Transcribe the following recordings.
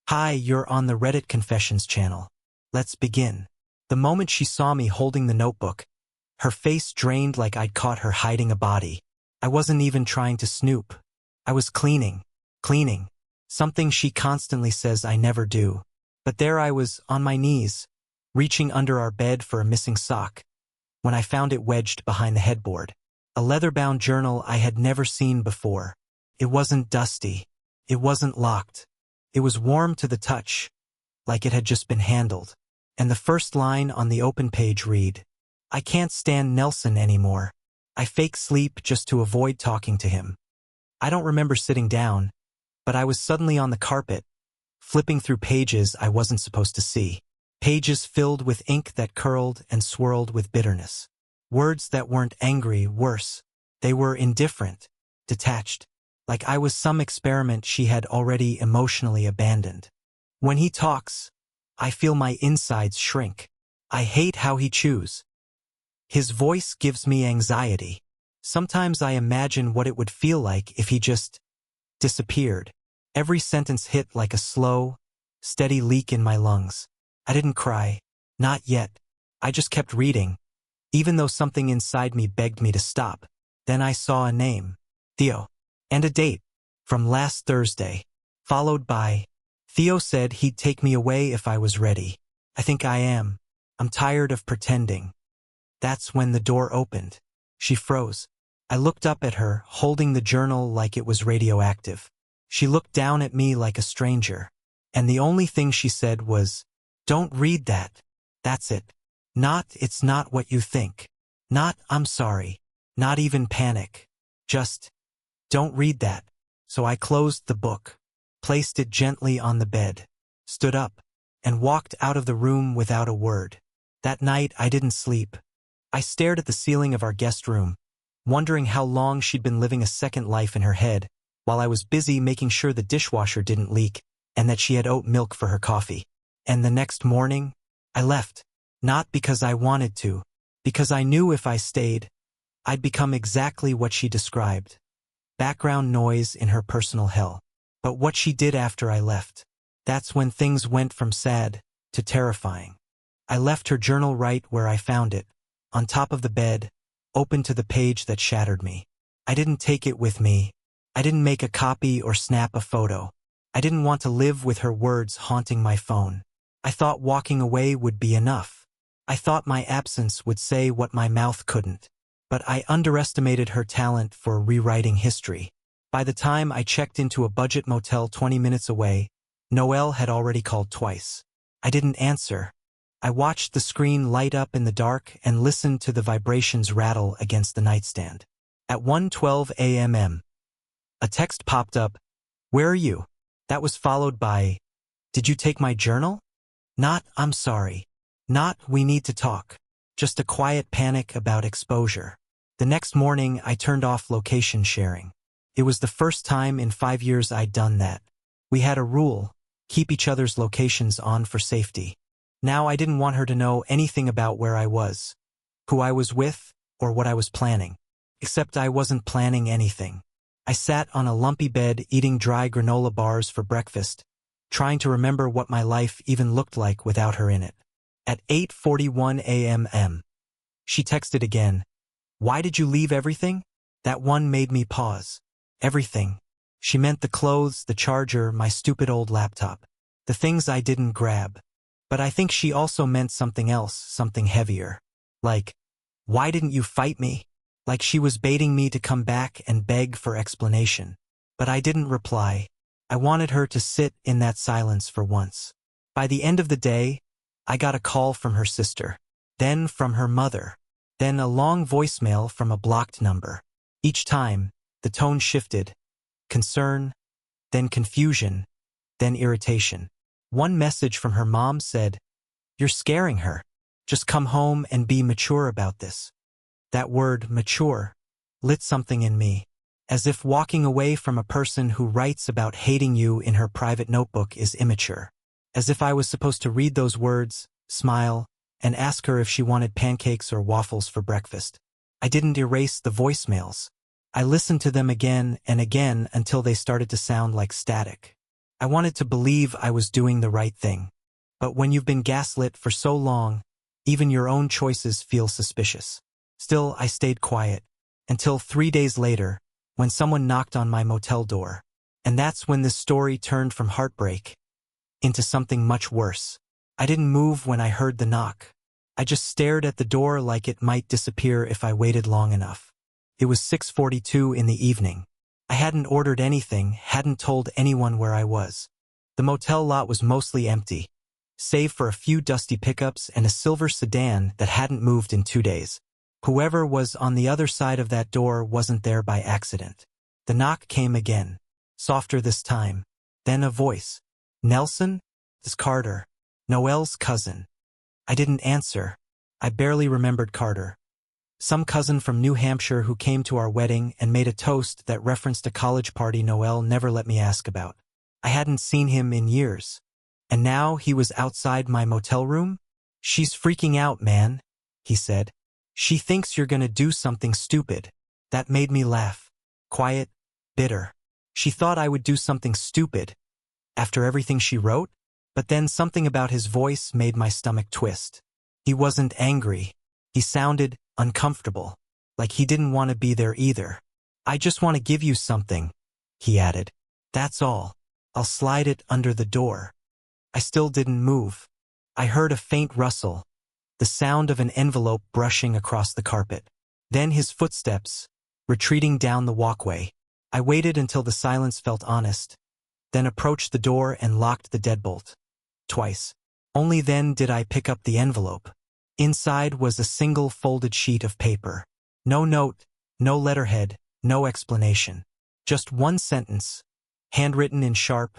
Hi, you're on the Reddit Confessions channel. Let's begin. The moment she saw me holding the notebook, her face drained like I'd caught her hiding a body. I wasn't even trying to snoop. I was cleaning. Something she constantly says I never do. But there I was, on my knees, reaching under our bed for a missing sock, when I found it wedged behind the headboard. A leather-bound journal I had never seen before. It wasn't dusty. It wasn't locked. It was warm to the touch, like it had just been handled. And the first line on the open page read, "I can't stand Nelson anymore. I fake sleep just to avoid talking to him." I don't remember sitting down, but I was suddenly on the carpet, flipping through pages I wasn't supposed to see. Pages filled with ink that curled and swirled with bitterness. Words that weren't angry, worse. They were indifferent, detached, like I was some experiment she had already emotionally abandoned. When he talks, I feel my insides shrink. I hate how he chews. His voice gives me anxiety. Sometimes I imagine what it would feel like if he just disappeared. Every sentence hit like a slow, steady leak in my lungs. I didn't cry. Not yet. I just kept reading, even though something inside me begged me to stop. Then I saw a name. Theo. And a date. From last Thursday. Followed by, Theo said he'd take me away if I was ready. I think I am. I'm tired of pretending. That's when the door opened. She froze. I looked up at her, holding the journal like it was radioactive. She looked down at me like a stranger. And the only thing she said was, "Don't read that. That's it. Not, it's not what you think. Not, I'm sorry. Not even panic. Just, don't read that." So I closed the book, placed it gently on the bed, stood up, and walked out of the room without a word. That night I didn't sleep. I stared at the ceiling of our guest room, wondering how long she'd been living a second life in her head, while I was busy making sure the dishwasher didn't leak and that she had oat milk for her coffee. And the next morning, I left. Not because I wanted to, because I knew if I stayed, I'd become exactly what she described. Background noise in her personal hell. But what she did after I left, that's when things went from sad to terrifying. I left her journal right where I found it, on top of the bed, open to the page that shattered me. I didn't take it with me. I didn't make a copy or snap a photo. I didn't want to live with her words haunting my phone. I thought walking away would be enough. I thought my absence would say what my mouth couldn't. But I underestimated her talent for rewriting history. By the time I checked into a budget motel 20 minutes away, Noelle had already called twice. I didn't answer. I watched the screen light up in the dark and listened to the vibrations rattle against the nightstand. At 1:12 a.m., a text popped up, "Where are you?" That was followed by, "Did you take my journal?" Not, "I'm sorry." Not, "We need to talk." Just a quiet panic about exposure. The next morning, I turned off location sharing. It was the first time in 5 years I'd done that. We had a rule, keep each other's locations on for safety. Now I didn't want her to know anything about where I was, who I was with, or what I was planning. Except I wasn't planning anything. I sat on a lumpy bed eating dry granola bars for breakfast, trying to remember what my life even looked like without her in it. At 8:41 a.m., she texted again, "Why did you leave everything?" That one made me pause. Everything. She meant the clothes, the charger, my stupid old laptop. The things I didn't grab. But I think she also meant something else, something heavier. Like, "Why didn't you fight me?" Like she was baiting me to come back and beg for explanation. But I didn't reply. I wanted her to sit in that silence for once. By the end of the day, I got a call from her sister, then from her mother, then a long voicemail from a blocked number. Each time, the tone shifted. Concern, then confusion, then irritation. One message from her mom said, "You're scaring her. Just come home and be mature about this." That word, mature, lit something in me, as if walking away from a person who writes about hating you in her private notebook is immature. As if I was supposed to read those words, smile, and ask her if she wanted pancakes or waffles for breakfast. I didn't erase the voicemails. I listened to them again and again until they started to sound like static. I wanted to believe I was doing the right thing. But when you've been gaslit for so long, even your own choices feel suspicious. Still, I stayed quiet, until 3 days later, when someone knocked on my motel door. And that's when this story turned from heartbreak into something much worse. I didn't move when I heard the knock. I just stared at the door like it might disappear if I waited long enough. It was 6:42 in the evening. I hadn't ordered anything, hadn't told anyone where I was. The motel lot was mostly empty, save for a few dusty pickups and a silver sedan that hadn't moved in 2 days. Whoever was on the other side of that door wasn't there by accident. The knock came again, softer this time. Then a voice. Nelson? It's Carter, Noelle's cousin. I didn't answer. I barely remembered Carter. Some cousin from New Hampshire who came to our wedding and made a toast that referenced a college party Noelle never let me ask about. I hadn't seen him in years. And now he was outside my motel room? She's freaking out, man, he said. She thinks you're gonna do something stupid. That made me laugh. Quiet, bitter. She thought I would do something stupid. After everything she wrote? But then something about his voice made my stomach twist. He wasn't angry. He sounded uncomfortable, like he didn't want to be there either. I just want to give you something, he added. That's all. I'll slide it under the door. I still didn't move. I heard a faint rustle, the sound of an envelope brushing across the carpet. Then his footsteps, retreating down the walkway. I waited until the silence felt honest, then approached the door and locked the deadbolt. Twice. Only then did I pick up the envelope. Inside was a single folded sheet of paper. No note, no letterhead, no explanation. Just one sentence, handwritten in sharp,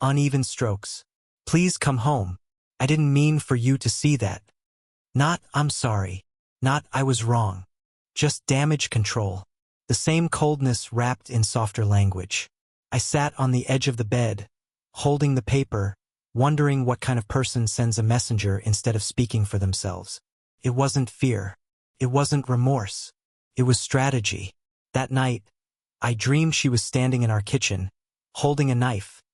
uneven strokes. Please come home. I didn't mean for you to see that. Not, I'm sorry. Not, I was wrong. Just damage control. The same coldness wrapped in softer language. I sat on the edge of the bed, holding the paper, wondering what kind of person sends a messenger instead of speaking for themselves. It wasn't fear. It wasn't remorse. It was strategy. That night, I dreamed she was standing in our kitchen, holding a knife.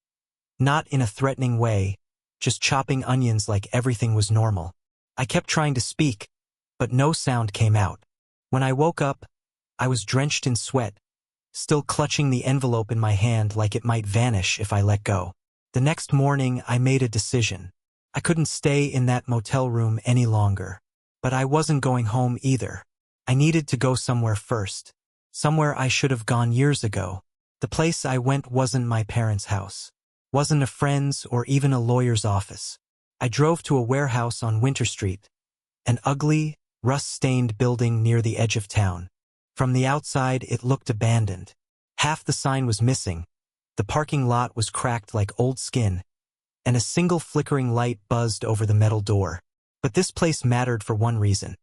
Not in a threatening way, just chopping onions like everything was normal. I kept trying to speak, but no sound came out. When I woke up, I was drenched in sweat, still clutching the envelope in my hand like it might vanish if I let go. The next morning, I made a decision. I couldn't stay in that motel room any longer. But I wasn't going home either. I needed to go somewhere first. Somewhere I should have gone years ago. The place I went wasn't my parents' house. Wasn't a friend's or even a lawyer's office. I drove to a warehouse on Winter Street, an ugly, rust-stained building near the edge of town. From the outside, it looked abandoned. Half the sign was missing. The parking lot was cracked like old skin, and a single flickering light buzzed over the metal door. But this place mattered for one reason.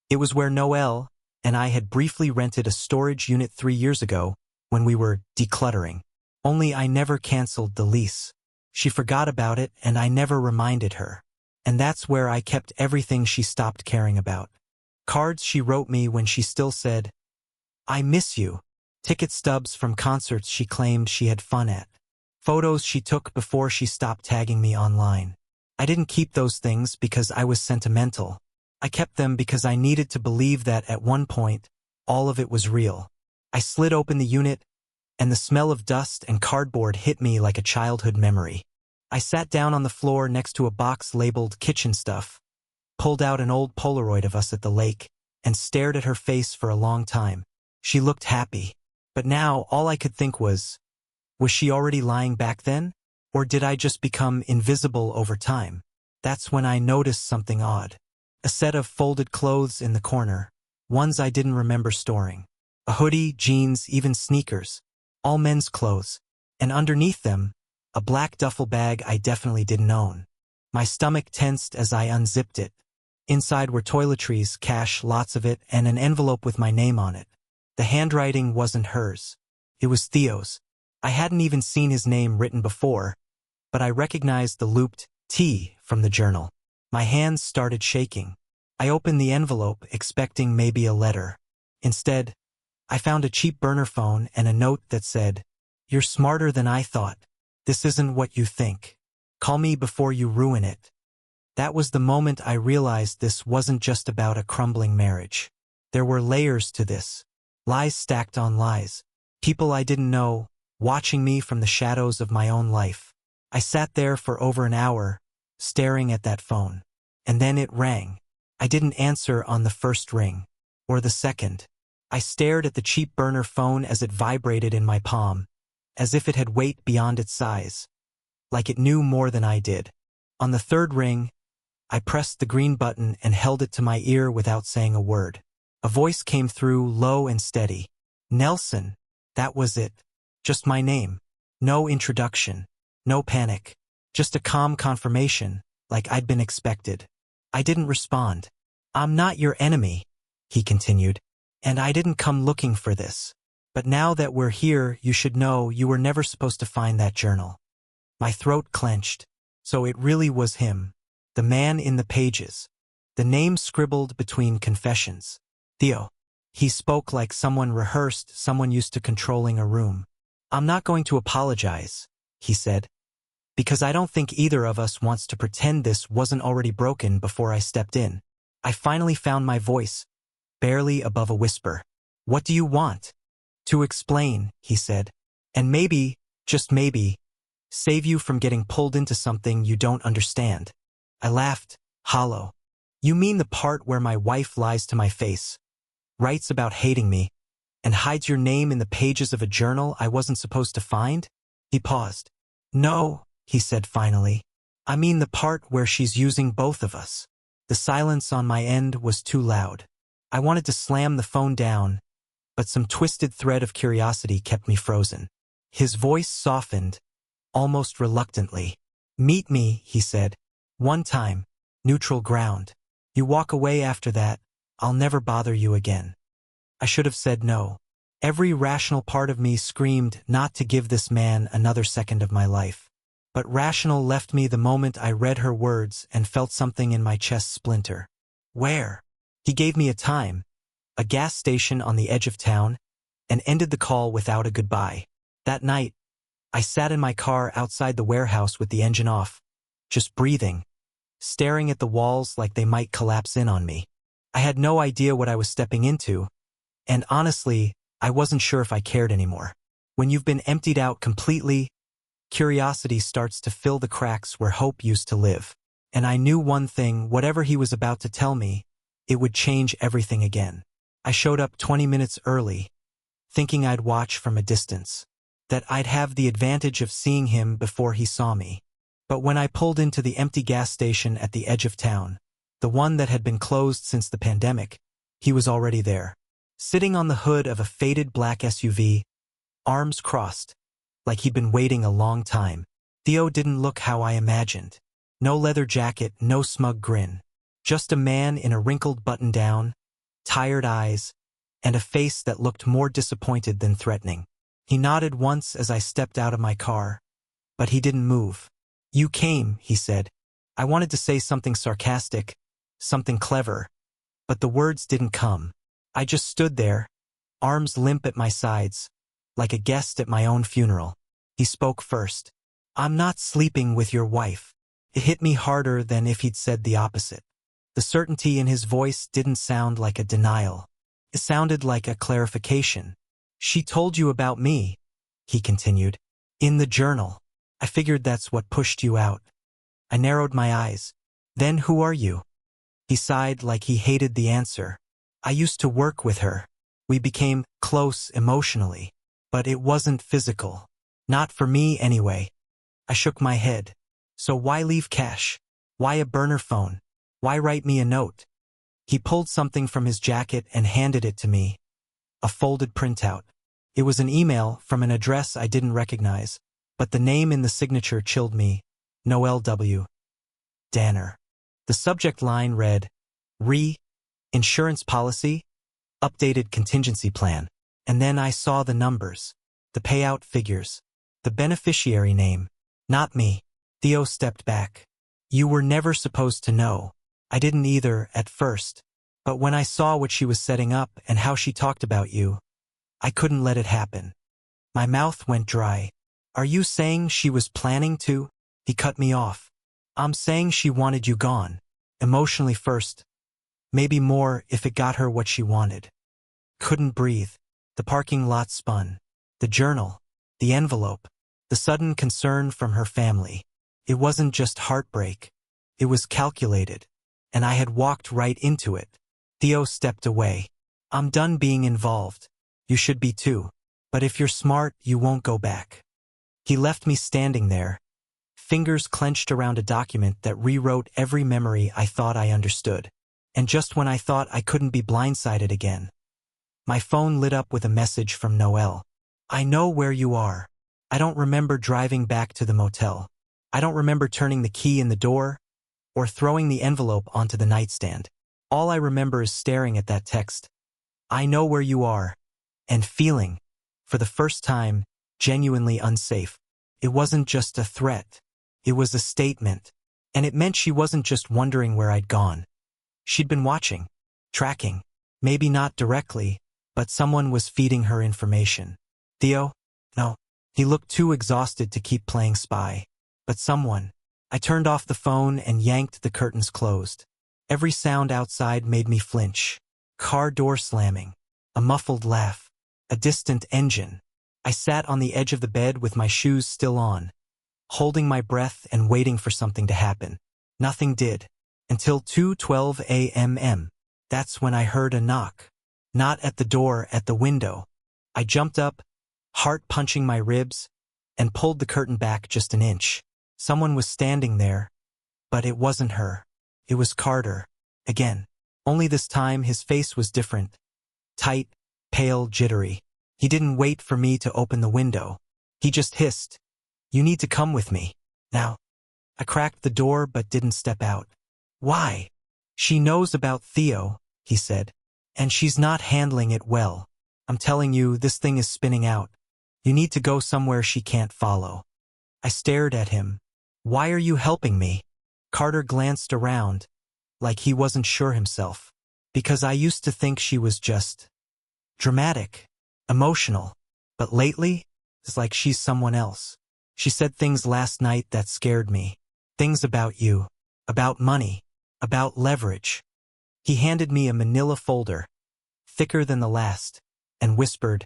It was where Noelle and I had briefly rented a storage unit 3 years ago when we were decluttering. Only I never canceled the lease. She forgot about it and I never reminded her. And that's where I kept everything she stopped caring about. Cards she wrote me when she still said, "I miss you." Ticket stubs from concerts she claimed she had fun at. Photos she took before she stopped tagging me online. I didn't keep those things because I was sentimental. I kept them because I needed to believe that at one point, all of it was real. I slid open the unit, and the smell of dust and cardboard hit me like a childhood memory. I sat down on the floor next to a box labeled kitchen stuff, pulled out an old Polaroid of us at the lake, and stared at her face for a long time. She looked happy. But now all I could think was she already lying back then? Or did I just become invisible over time? That's when I noticed something odd. A set of folded clothes in the corner, ones I didn't remember storing. A hoodie, jeans, even sneakers. All men's clothes. And underneath them, a black duffel bag I definitely didn't own. My stomach tensed as I unzipped it. Inside were toiletries, cash, lots of it, and an envelope with my name on it. The handwriting wasn't hers. It was Theo's. I hadn't even seen his name written before, but I recognized the looped T from the journal. My hands started shaking. I opened the envelope, expecting maybe a letter. Instead, I found a cheap burner phone and a note that said, "You're smarter than I thought. This isn't what you think. Call me before you ruin it. That was the moment I realized this wasn't just about a crumbling marriage. There were layers to this. Lies stacked on lies. People I didn't know, watching me from the shadows of my own life. I sat there for over an hour, staring at that phone. And then it rang. I didn't answer on the first ring. Or the second. I stared at the cheap burner phone as it vibrated in my palm, as if it had weight beyond its size. Like it knew more than I did. On the third ring, I pressed the green button and held it to my ear without saying a word. A voice came through, low and steady. Nelson. That was it. Just my name. No introduction. No panic. Just a calm confirmation, like I'd been expected. I didn't respond. I'm not your enemy, he continued. And I didn't come looking for this. But now that we're here, you should know you were never supposed to find that journal. My throat clenched. So it really was him. The man in the pages. The name scribbled between confessions. Theo. He spoke like someone rehearsed, someone used to controlling a room. I'm not going to apologize, he said. Because I don't think either of us wants to pretend this wasn't already broken before I stepped in. I finally found my voice, barely above a whisper. What do you want? To explain, he said. And maybe, just maybe, save you from getting pulled into something you don't understand. I laughed, hollow. You mean the part where my wife lies to my face, writes about hating me, and hides your name in the pages of a journal I wasn't supposed to find? He paused. No, he said finally. I mean the part where she's using both of us. The silence on my end was too loud. I wanted to slam the phone down, but some twisted thread of curiosity kept me frozen. His voice softened, almost reluctantly. Meet me, he said. One time, neutral ground. You walk away after that, I'll never bother you again. I should have said no. Every rational part of me screamed not to give this man another second of my life. But rational left me the moment I read her words and felt something in my chest splinter. Where? He gave me a time, a gas station on the edge of town, and ended the call without a goodbye. That night, I sat in my car outside the warehouse with the engine off, just breathing, staring at the walls like they might collapse in on me. I had no idea what I was stepping into, and honestly, I wasn't sure if I cared anymore. When you've been emptied out completely, curiosity starts to fill the cracks where hope used to live. And I knew one thing, whatever he was about to tell me, it would change everything again. I showed up 20 minutes early, thinking I'd watch from a distance, that I'd have the advantage of seeing him before he saw me. But when I pulled into the empty gas station at the edge of town, the one that had been closed since the pandemic, he was already there. Sitting on the hood of a faded black SUV, arms crossed, like he'd been waiting a long time. Theo didn't look how I imagined. No leather jacket, no smug grin. Just a man in a wrinkled button-down, tired eyes, and a face that looked more disappointed than threatening. He nodded once as I stepped out of my car, but he didn't move. You came, he said. I wanted to say something sarcastic, something clever, but the words didn't come. I just stood there, arms limp at my sides, like a guest at my own funeral. He spoke first. I'm not sleeping with your wife. It hit me harder than if he'd said the opposite. The certainty in his voice didn't sound like a denial. It sounded like a clarification. She told you about me, he continued. In the journal. I figured that's what pushed you out. I narrowed my eyes. Then who are you? He sighed like he hated the answer. I used to work with her. We became close emotionally. But it wasn't physical. Not for me anyway. I shook my head. So why leave cash? Why a burner phone? Why write me a note? He pulled something from his jacket and handed it to me. A folded printout. It was an email from an address I didn't recognize, but the name in the signature chilled me. Noel W. Danner. The subject line read, Insurance policy, updated contingency plan. And then I saw the numbers, the payout figures, the beneficiary name. Not me. Theo stepped back. You were never supposed to know. I didn't either at first. But when I saw what she was setting up and how she talked about you, I couldn't let it happen. My mouth went dry. Are you saying she was planning to? He cut me off. I'm saying she wanted you gone. Emotionally first. Maybe more if it got her what she wanted. Couldn't breathe. The parking lot spun. The journal. The envelope. The sudden concern from her family. It wasn't just heartbreak. It was calculated. And I had walked right into it. Theo stepped away. I'm done being involved. You should be too. But if you're smart, you won't go back. He left me standing there, fingers clenched around a document that rewrote every memory I thought I understood. And just when I thought I couldn't be blindsided again, my phone lit up with a message from Noelle. I know where you are. I don't remember driving back to the motel. I don't remember turning the key in the door or throwing the envelope onto the nightstand. All I remember is staring at that text. I know where you are, and feeling, for the first time, genuinely unsafe. It wasn't just a threat. It was a statement. And it meant she wasn't just wondering where I'd gone. She'd been watching, tracking, maybe not directly, but someone was feeding her information. Theo? No. He looked too exhausted to keep playing spy. But someone. I turned off the phone and yanked the curtains closed. Every sound outside made me flinch. Car door slamming. A muffled laugh. A distant engine. I sat on the edge of the bed with my shoes still on, holding my breath and waiting for something to happen. Nothing did. Until 2:12 a.m. That's when I heard a knock. Not at the door, at the window. I jumped up, heart punching my ribs, and pulled the curtain back just an inch. Someone was standing there, but it wasn't her. It was Carter. Again. Only this time his face was different. Tight, pale, jittery. He didn't wait for me to open the window. He just hissed, "You need to come with me. Now." I cracked the door but didn't step out. Why? She knows about Theo, he said. And she's not handling it well. I'm telling you, this thing is spinning out. You need to go somewhere she can't follow. I stared at him. Why are you helping me? Carter glanced around, like he wasn't sure himself. Because I used to think she was just dramatic, emotional. But lately, it's like she's someone else. She said things last night that scared me. Things about you, about money, about leverage. He handed me a manila folder, thicker than the last, and whispered,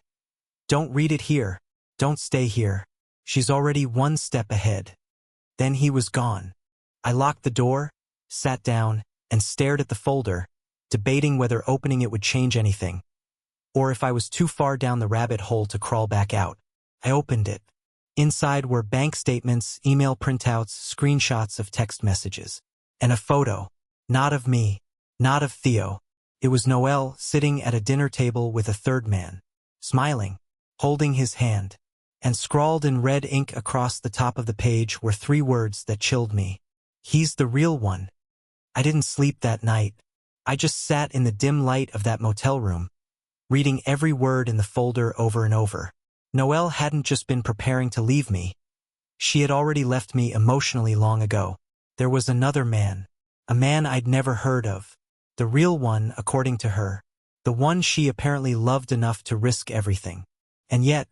"Don't read it here. Don't stay here. She's already one step ahead." Then he was gone. I locked the door, sat down, and stared at the folder, debating whether opening it would change anything, or if I was too far down the rabbit hole to crawl back out. I opened it. Inside were bank statements, email printouts, screenshots of text messages, and a photo. Not of me, not of Theo. It was Noelle sitting at a dinner table with a third man, smiling, holding his hand, and scrawled in red ink across the top of the page were 3 words that chilled me. He's the real one. I didn't sleep that night. I just sat in the dim light of that motel room, reading every word in the folder over and over. Noelle hadn't just been preparing to leave me. She had already left me emotionally long ago. There was another man, a man I'd never heard of. The real one, according to her. The one she apparently loved enough to risk everything. And yet,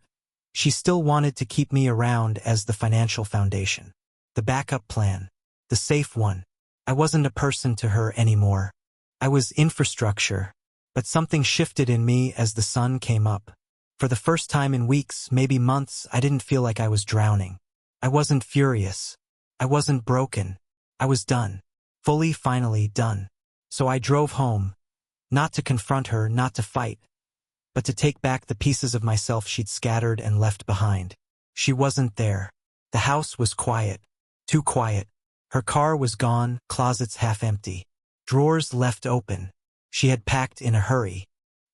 she still wanted to keep me around as the financial foundation. The backup plan. The safe one. I wasn't a person to her anymore. I was infrastructure. But something shifted in me as the sun came up. For the first time in weeks, maybe months, I didn't feel like I was drowning. I wasn't furious. I wasn't broken. I was done. Fully, finally done. So I drove home. Not to confront her, not to fight, but to take back the pieces of myself she'd scattered and left behind. She wasn't there. The house was quiet. Too quiet. Her car was gone, closets half empty. Drawers left open. She had packed in a hurry.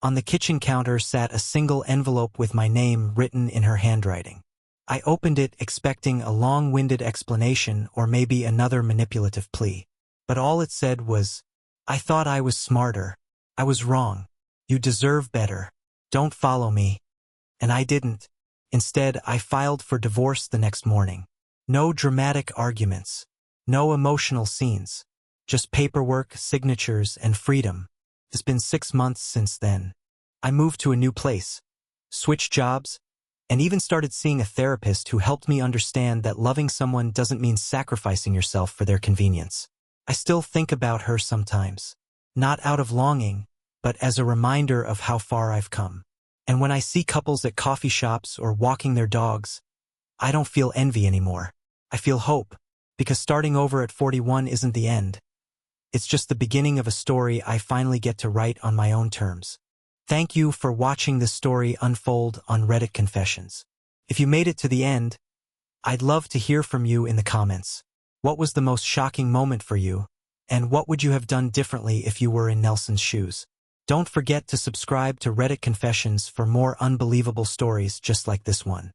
On the kitchen counter sat a single envelope with my name written in her handwriting. I opened it expecting a long-winded explanation or maybe another manipulative plea. But all it said was, "I thought I was smarter. I was wrong. You deserve better. Don't follow me." And I didn't. Instead, I filed for divorce the next morning. No dramatic arguments. No emotional scenes. Just paperwork, signatures, and freedom. It's been 6 months since then. I moved to a new place. Switched jobs. and even started seeing a therapist who helped me understand that loving someone doesn't mean sacrificing yourself for their convenience. I still think about her sometimes, not out of longing, but as a reminder of how far I've come. And when I see couples at coffee shops or walking their dogs, I don't feel envy anymore. I feel hope, because starting over at 41 isn't the end. It's just the beginning of a story I finally get to write on my own terms. Thank you for watching this story unfold on Reddit Confessions. If you made it to the end, I'd love to hear from you in the comments. What was the most shocking moment for you? And what would you have done differently if you were in Nelson's shoes? Don't forget to subscribe to Reddit Confessions for more unbelievable stories just like this one.